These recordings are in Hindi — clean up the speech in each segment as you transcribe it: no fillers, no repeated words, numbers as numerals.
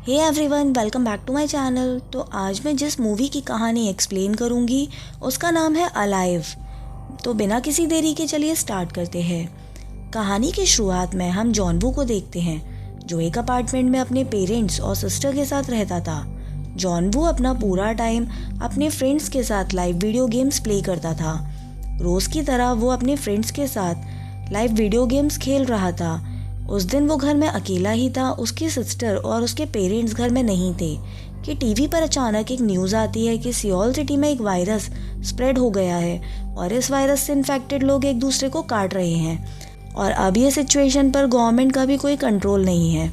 Hey everyone, welcome back to my channel. तो आज मैं जिस मूवी की कहानी एक्सप्लेन करूंगी उसका नाम है अलाइव। तो बिना किसी देरी के चलिए स्टार्ट करते हैं। कहानी की शुरुआत में हम जॉन वू को देखते हैं, जो एक अपार्टमेंट में अपने पेरेंट्स और सिस्टर के साथ रहता था। जॉन वू अपना पूरा टाइम अपने फ्रेंड्स के साथ लाइव वीडियो गेम्स प्ले करता था। रोज़ की तरह वो अपने फ्रेंड्स के साथ लाइव वीडियो गेम्स खेल रहा था। उस दिन वो घर में अकेला ही था। उसकी सिस्टर और उसके पेरेंट्स घर में नहीं थे कि टीवी पर अचानक एक न्यूज़ आती है कि सियोल सिटी में एक वायरस स्प्रेड हो गया है और इस वायरस से इन्फेक्टेड लोग एक दूसरे को काट रहे हैं और अब ये सिचुएशन पर गवर्नमेंट का भी कोई कंट्रोल नहीं है।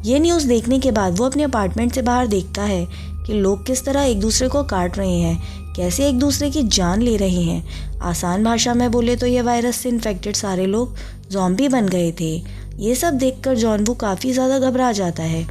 ये न्यूज़ देखने के बाद वो अपने अपार्टमेंट से बाहर देखता है कि लोग किस तरह एक दूसरे को काट रहे हैं, कैसे एक दूसरे की जान ले रहे हैं। आसान भाषा में बोले तो ये वायरस से इन्फेक्टेड सारे लोग ज़ॉम्बी बन गए थे। ये सब देखकर जॉन वू काफ़ी ज़्यादा घबरा जाता है।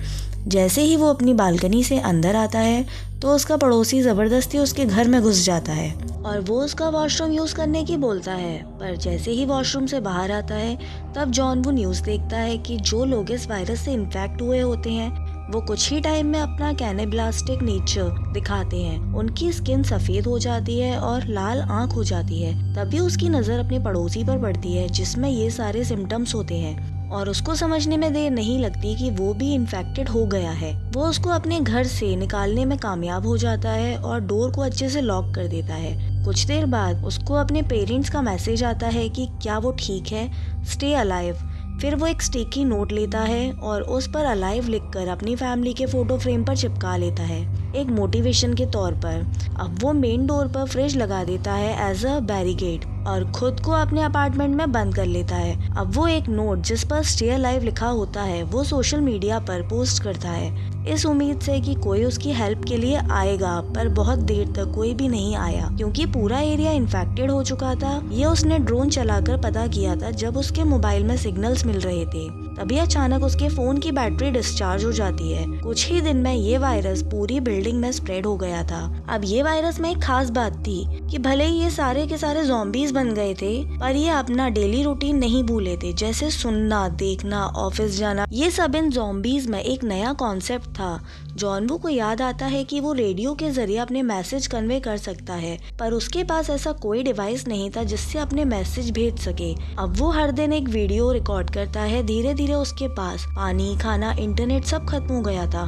जैसे ही वो अपनी बालकनी से अंदर आता है तो उसका पड़ोसी ज़बरदस्ती उसके घर में घुस जाता है और वो उसका वॉशरूम यूज़ करने की बोलता है। पर जैसे ही वॉशरूम से बाहर आता है तब जॉन वू न्यूज़ देखता है कि जो लोग इस वायरस से इन्फेक्ट हुए होते हैं वो कुछ ही टाइम में अपना कैनिबलिस्टिक नेचर दिखाते हैं। उनकी स्किन सफ़ेद हो जाती है और लाल आंख हो जाती है। तभी उसकी नज़र अपने पड़ोसी पर पड़ती है जिसमें ये सारे सिम्टम्स होते हैं और उसको समझने में देर नहीं लगती कि वो भी इन्फेक्टेड हो गया है। वो उसको अपने घर से निकालने में कामयाब हो जाता है और डोर को अच्छे से लॉक कर देता है। कुछ देर बाद उसको अपने पेरेंट्स का मैसेज आता है कि क्या वो ठीक है, स्टे अलाइव। फिर वो एक स्टिकी नोट लेता है और उस पर अलाइव लिखकर अपनी फैमिली के फोटो फ्रेम पर चिपका लेता है, एक मोटिवेशन के तौर पर। अब वो मेन डोर पर फ्रिज लगा देता है एज अ बैरिकेड और खुद को अपने अपार्टमेंट में बंद कर लेता है। अब वो एक नोट जिस पर स्टे अलाइव लिखा होता है वो सोशल मीडिया पर पोस्ट करता है, इस उम्मीद से कि कोई उसकी हेल्प के लिए आएगा। पर बहुत देर तक कोई भी नहीं आया क्योंकि पूरा एरिया इन्फेक्टेड हो चुका था। ये उसने ड्रोन चलाकर पता किया था जब उसके मोबाइल में सिग्नल्स मिल रहे थे। तभी अचानक उसके फोन की बैटरी डिस्चार्ज हो जाती है। कुछ ही दिन में ये वायरस पूरी बिल्डिंग में स्प्रेड हो गया था। अब ये वायरस में एक खास बात थी कि भले ही ये सारे के सारे ज़ॉम्बीज बन गए थे पर ये अपना डेली रूटीन नहीं भूले थे, जैसे सुनना, देखना, ऑफिस जाना। ये सब इन ज़ॉम्बीज में एक नया कॉन्सेप्ट था। जॉन वू को याद आता है कि वो रेडियो के जरिए अपने मैसेज कन्वे कर सकता है पर उसके पास ऐसा कोई डिवाइस नहीं था जिससे अपने मैसेज भेज सके। अब वो हर दिन एक वीडियो रिकॉर्ड करता है। धीरे धीरे उसके पास पानी, खाना, इंटरनेट सब खत्म हो गया था।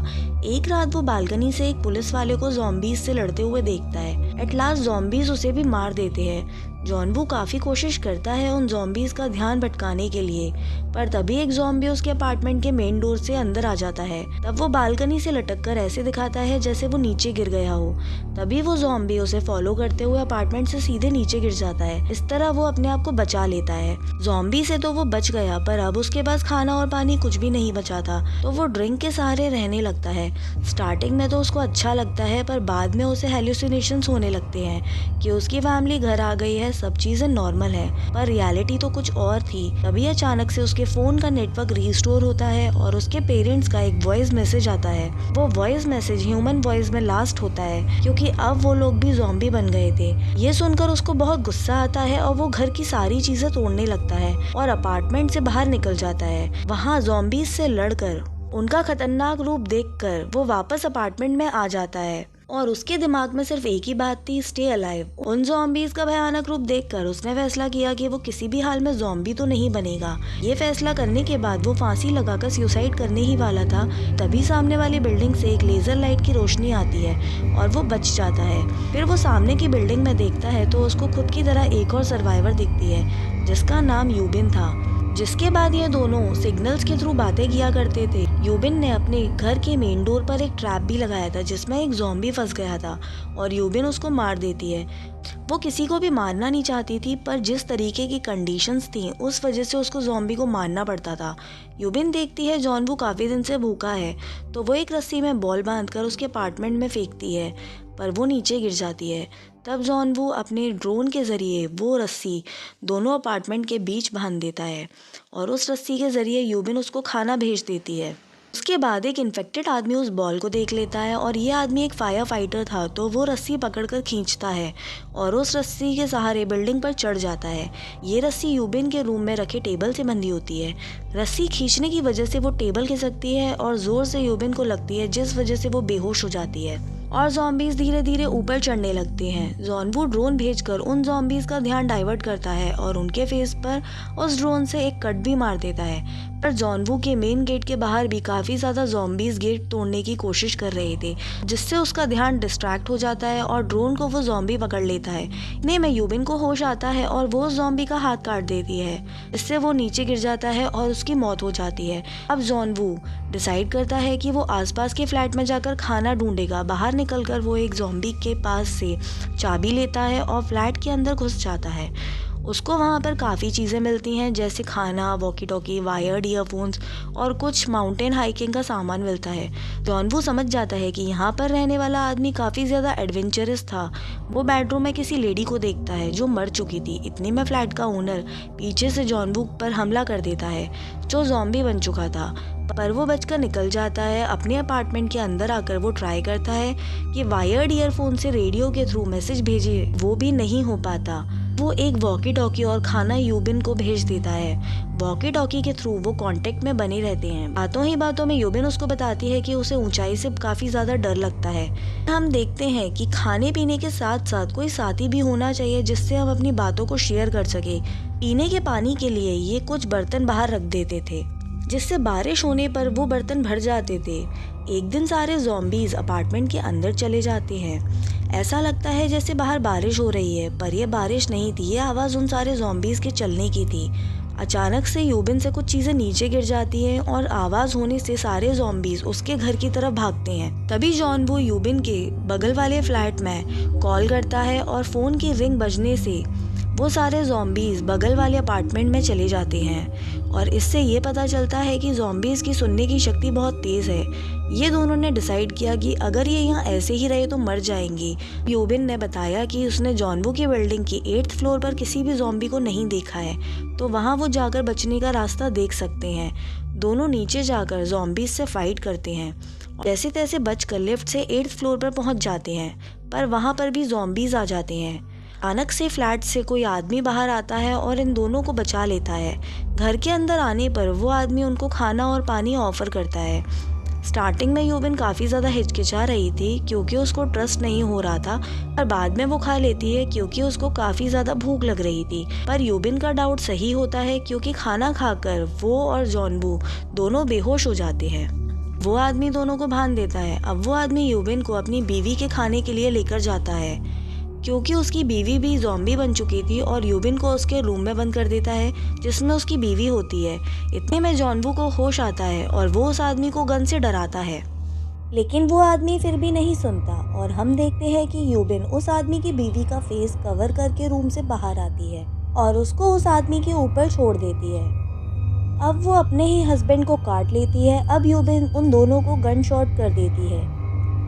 एक रात वो बालकनी से एक पुलिस वाले को ज़ॉम्बीज से लड़ते हुए देखता है। एट लास्ट ज़ॉम्बीज उसे भी मार देते हैं। जॉन वू काफ़ी कोशिश करता है उन ज़ॉम्बीज का ध्यान भटकाने के लिए, पर तभी एक ज़ॉम्बी उसके अपार्टमेंट के मेन डोर से अंदर आ जाता है। तब वो बालकनी से लटक कर ऐसे दिखाता है जैसे वो नीचे गिर गया हो। तभी वो ज़ॉम्बी उसे फॉलो करते हुए अपार्टमेंट से सीधे नीचे गिर जाता है। इस तरह वो अपने आप को बचा लेता है। ज़ॉम्बी से तो वो बच गया पर अब उसके पास खाना और पानी कुछ भी नहीं बचा था, तो वो ड्रिंक के सहारे रहने लगता है। स्टार्टिंग में तो उसको अच्छा लगता है पर बाद में उसे हेल्यूसिनेशंस होने लगते हैं कि उसकी फैमिली घर आ गई है, सब चीजें नॉर्मल है। पर रियलिटी तो कुछ और थी। तभी अचानक से उसके फोन का नेटवर्क रीस्टोर होता है और उसके पेरेंट्स का एक वॉइस मैसेज आता है। वो वॉइस मैसेज ह्यूमन वॉइस में लास्ट होता है क्योंकि अब वो लोग भी ज़ॉम्बी बन गए थे। ये सुनकर उसको बहुत गुस्सा आता है और वो घर की सारी चीजें तोड़ने लगता है और अपार्टमेंट से बाहर निकल जाता है। वहाँ ज़ॉम्बीज से लड़कर उनका खतरनाक रूप देखकर वो वापस अपार्टमेंट में आ जाता है और उसके दिमाग में सिर्फ एक ही बात थी, स्टे अलाइव। उन ज़ॉम्बीज का भयानक रूप देखकर उसने फैसला किया कि वो किसी भी हाल में ज़ॉम्बी तो नहीं बनेगा। ये फैसला करने के बाद वो फांसी लगाकर सुसाइड करने ही वाला था। तभी सामने वाली बिल्डिंग से एक लेजर लाइट की रोशनी आती है और वो बच जाता है। फिर वो सामने की बिल्डिंग में देखता है तो उसको खुद की तरह एक और सर्वाइवर दिखती है जिसका नाम यूबिन था। जिसके बाद ये दोनों सिग्नल्स के थ्रू बातें किया करते थे। यूबिन ने अपने घर के मेन डोर पर एक ट्रैप भी लगाया था जिसमें एक ज़ॉम्बी फंस गया था और यूबिन उसको मार देती है। वो किसी को भी मारना नहीं चाहती थी पर जिस तरीके की कंडीशंस थी उस वजह से उसको ज़ॉम्बी को मारना पड़ता था। यूबिन देखती है जॉन वू काफ़ी दिन से भूखा है तो वो एक रस्सी में बॉल बांधकर उसके अपार्टमेंट में फेंकती है पर वो नीचे गिर जाती है। तब जॉन वू अपने ड्रोन के ज़रिए वो रस्सी दोनों अपार्टमेंट के बीच बांध देता है और उस रस्सी के ज़रिए यूबिन उसको खाना भेज देती है। उसके बाद एक इन्फेक्टेड आदमी उस बॉल को देख लेता है और ये आदमी एक फायर फाइटर था, तो वो रस्सी पकड़कर खींचता है और उस रस्सी के सहारे बिल्डिंग पर चढ़ जाता है। ये रस्सी यूबिन के रूम में रखे टेबल से बंधी होती है। रस्सी खींचने की वजह से वो टेबल खिसकती है और जोर से यूबिन को लगती है, जिस वजह से वो बेहोश हो जाती है और ज़ॉम्बीज़ धीरे धीरे ऊपर चढ़ने लगते हैं। जॉनवू ड्रोन भेजकर उन ज़ॉम्बीज़ का ध्यान डाइवर्ट करता है और उनके फेस पर उस ड्रोन से एक कट भी मार देता है। पर जॉनवू के मेन गेट के बाहर भी काफ़ी ज़्यादा ज़ॉम्बीज़ गेट तोड़ने की कोशिश कर रहे थे, जिससे उसका ध्यान डिस्ट्रैक्ट हो जाता है और ड्रोन को वो ज़ॉम्बी पकड़ लेता है। इतने में यूबिन को होश आता है और वो उस ज़ॉम्बी का हाथ काट देती है। इससे वो नीचे गिर जाता है और उसकी मौत हो जाती है। अब जॉनवू डिसाइड करता है कि वो आसपास के फ्लैट में जाकर खाना ढूंढेगा। बाहर निकलकर वो एक ज़ॉम्बी के पास से चाबी लेता है और फ्लैट के अंदर घुस जाता है। उसको वहाँ पर काफ़ी चीज़ें मिलती हैं, जैसे खाना, वॉकी टॉकी, वायर्ड ईयरफोन्स और कुछ माउंटेन हाइकिंग का सामान मिलता है। जॉनवू समझ जाता है कि यहाँ पर रहने वाला आदमी काफ़ी ज़्यादा एडवेंचरस था। वो बेडरूम में किसी लेडी को देखता है जो मर चुकी थी। इतने में फ्लैट का ओनर पीछे से जॉनवू पर हमला कर देता है, जो ज़ॉम्बी बन चुका था। पर वो बचकर निकल जाता है। अपने अपार्टमेंट के अंदर आकर वो ट्राई करता है कि वायर्ड ईयरफोन से रेडियो के थ्रू मैसेज भेजे, वो भी नहीं हो पाता। वो एक वॉकी टॉकी और खाना यूबिन को भेज देता है। वॉकी टॉकी के थ्रू वो कांटेक्ट में बने रहते हैं। बातों ही बातों में यूबिन उसको बताती है कि उसे ऊंचाई से काफ़ी ज़्यादा डर लगता है। हम देखते हैं कि खाने पीने के साथ साथ कोई साथी भी होना चाहिए, जिससे हम अपनी बातों को शेयर कर सके। पीने के पानी के लिए ये कुछ बर्तन बाहर रख देते थे, जिससे बारिश होने पर वो बर्तन भर जाते थे। एक दिन सारे ज़ॉम्बीज़ अपार्टमेंट के अंदर चले जाते हैं। ऐसा लगता है जैसे बाहर बारिश हो रही है, पर यह बारिश नहीं थी। ये आवाज़ उन सारे ज़ॉम्बीज़ के चलने की थी। अचानक से यूबिन से कुछ चीज़ें नीचे गिर जाती हैं और आवाज़ होने से सारे ज़ॉम्बीज़ उसके घर की तरफ भागते हैं। तभी जॉनवू यूबिन के बगल वाले फ्लैट में कॉल करता है और फ़ोन की रिंग बजने से वो सारे ज़ॉम्बीज़ बगल वाले अपार्टमेंट में चले जाते हैं और इससे ये पता चलता है कि ज़ॉम्बीज़ की सुनने की शक्ति बहुत तेज़ है। ये दोनों ने डिसाइड किया कि अगर ये यहाँ ऐसे ही रहे तो मर जाएंगी। यूबिन ने बताया कि उसने जॉनवू की बिल्डिंग की 8th फ्लोर पर किसी भी ज़ॉम्बी को नहीं देखा है, तो वहाँ वो जाकर बचने का रास्ता देख सकते हैं। दोनों नीचे जाकर ज़ॉम्बीज़ से फाइट करते हैं। जैसे तैसे बचकर लिफ्ट से 8th फ्लोर पर पहुँच जाते हैं, पर वहाँ पर भी ज़ॉम्बीज़ आ जाते हैं। अचानक से फ्लैट से कोई आदमी बाहर आता है और इन दोनों को बचा लेता है। घर के अंदर आने पर वो आदमी उनको खाना और पानी ऑफर करता है। स्टार्टिंग में यूबिन काफ़ी ज़्यादा हिचकिचा रही थी क्योंकि उसको ट्रस्ट नहीं हो रहा था, पर बाद में वो खा लेती है क्योंकि उसको काफ़ी ज़्यादा भूख लग रही थी। पर यूबिन का डाउट सही होता है क्योंकि खाना खाकर वो और जॉनवू दोनों बेहोश हो जाते हैं। वो आदमी दोनों को भान देता है। अब वो आदमी यूबिन को अपनी बीवी के खाने के लिए लेकर जाता है क्योंकि उसकी बीवी भी ज़ॉम्बी बन चुकी थी और यूबिन को उसके रूम में बंद कर देता है जिसमें उसकी बीवी होती है। इतने में जॉनवू को होश आता है और वो उस आदमी को गन से डराता है, लेकिन वो आदमी फिर भी नहीं सुनता और हम देखते हैं कि यूबिन उस आदमी की बीवी का फेस कवर करके रूम से बाहर आती है और उसको उस आदमी के ऊपर छोड़ देती है। अब वो अपने ही हस्बैंड को काट लेती है। अब यूबिन उन दोनों को गन शॉट कर देती है,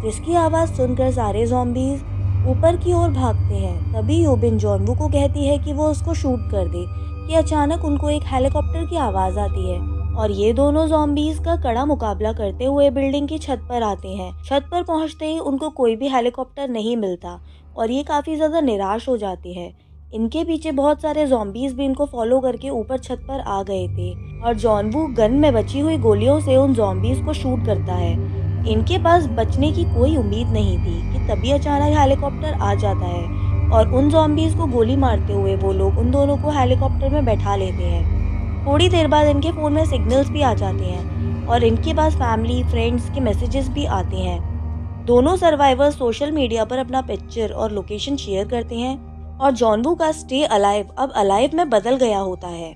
जिसकी आवाज़ सुनकर सारे ज़ॉम्बीज़ ऊपर की ओर भागते हैं। तभी यूबिन जॉनवू को कहती है कि वो उसको शूट कर दे कि अचानक उनको एक हेलीकॉप्टर की आवाज़ आती है और ये दोनों ज़ॉम्बीज़ का कड़ा मुकाबला करते हुए बिल्डिंग की छत पर आते हैं। छत पर पहुंचते ही उनको कोई भी हेलीकॉप्टर नहीं मिलता और ये काफ़ी ज़्यादा निराश हो जाती है। इनके पीछे बहुत सारे ज़ॉम्बीज़ भी इनको फॉलो करके ऊपर छत पर आ गए थे और जॉनवू गन में बची हुई गोलियों से उन ज़ॉम्बीज़ को शूट करता है। इनके पास बचने की कोई उम्मीद नहीं थी कि तभी अचानक हेलीकॉप्टर आ जाता है और उन ज़ॉम्बीज़ को गोली मारते हुए वो लोग उन दोनों को हेलीकॉप्टर में बैठा लेते हैं। थोड़ी देर बाद इनके फ़ोन में सिग्नल्स भी आ जाते हैं और इनके पास फैमिली फ्रेंड्स के मैसेजेस भी आते हैं। दोनों सर्वाइवर्स सोशल मीडिया पर अपना पिक्चर और लोकेशन शेयर करते हैं और जॉनवू का स्टे अलाइव अब अलाइव में बदल गया होता है।